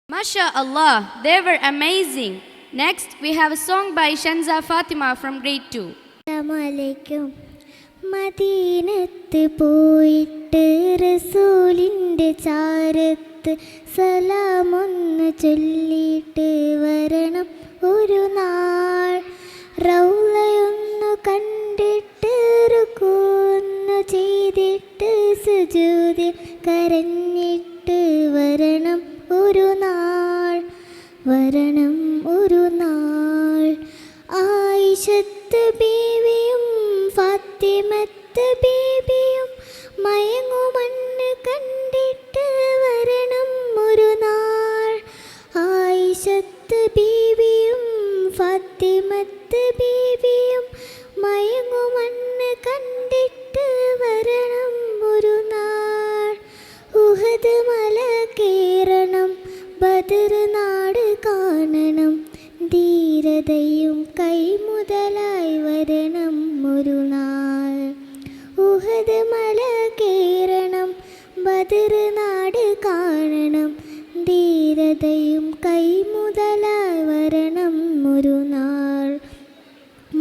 MashaAllah, they were amazing. Next, we have a song by Shanza Fatima from grade 2. Assalamualaikum. മദീനത്ത് പോയിട്ട് റസൂലിൻ്റെ ചാരത്ത് സലാമൊന്ന് ചൊല്ലിയിട്ട് വരണം ഒരു നാൾ. റൗളയൊന്നു കണ്ടിട്ട് റുകൂന്ന് ചെയ്തിട്ട് സുജൂദിൽ കരഞ്ഞിട്ട് വരണം ഒരു നാൾ. വരണം ഒരു നാൾ. ആയിഷത്ത് ബീവിയും ഫാത്തിമത്ത് ബീവിയും മയങ്ങുമണ്ണ് കണ്ടിട്ട് വരണം ഒരു നാൾ. ആയിഷത്ത് ബീവിയും ഫാത്തിമത്ത് ബീവിയും മയങ്ങുമണ്ണ് കണ്ടിട്ട് വരണം ഒരു നാൾ. ഉഹദ് മല കേറണം, ബദർ നാട് കാണണം, ധീരതയും കൈമുതലായി വരണം ഒരു നാൾ. ഉഹദ് മല കേറണം, ബദർ നാട് കാണണം, ധീരതയും കൈമുതലായി വരണം ഒരു നാൾ.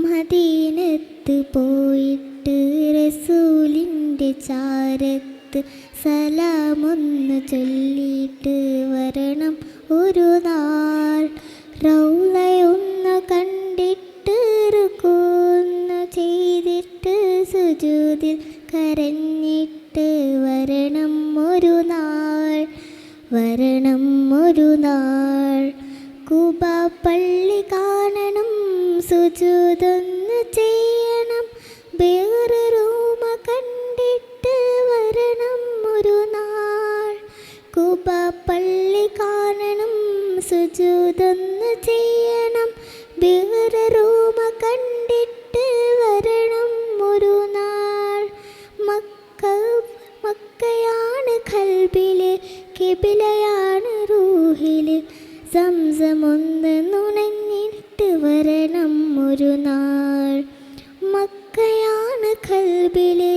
മദീനത്ത് പോയിട്ട് റസൂലിൻ്റെ ചാരത്ത് സലാമൊന്ന് ചൊല്ലിയിട്ട് വരണം ഒരു നാൾ. റൗളയൊന്ന് കണ്ടിട്ട് റുകൂന്ന് ചെയ്തിട്ട് സുജൂദിൽ കരഞ്ഞിട്ട് വരണം ഒരു നാൾ. വരണം ഒരു നാൾ. കുബാ പള്ളി കാണണം, സുജൂദൊന്ന് ചെയ്യണം, വേറെ റൂമ കണ്ടിട്ട് വരണം ഒരു നാൾ. കുബാ പള്ളി കാണണം, സുജൂദൊന്ന് ചെയ്യണം, വേറെ റൂമ കണ്ടിട്ട് വരണം ഒരു നാൾ. മക്കയാണ് ഖൽബില്, കിബിലയാണ് റൂഹില്, സംസമൊന്ന് നുണഞ്ഞിട്ട് വരണം ഒരു നാൾ. മക്കയാണ് ഖൽബില്,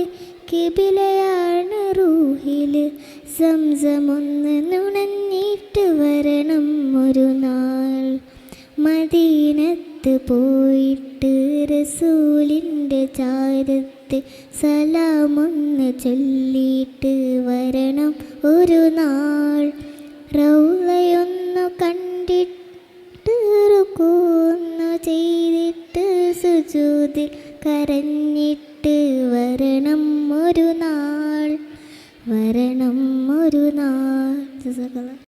കിബിലയാണ് റൂഹില്, സംസമൊന്ന് നുണഞ്ഞിട്ട് വരണം ഒരു നാൾ. മദീനത്ത് പോയിട്ട് റസൂലിൻ്റെ ചാരത്ത് സലാമൊന്ന് ചൊല്ലിയിട്ട് വരണം ഒരു നാൾ. റൗളയൊന്നു കണ്ടിട്ട് റുകൂന്ന് ചെയ്തിട്ട് സുജൂദിൽ കരഞ്ഞിട്ട് വരണം ഒരു നാൾ. വരണം ഒരു നാൾ.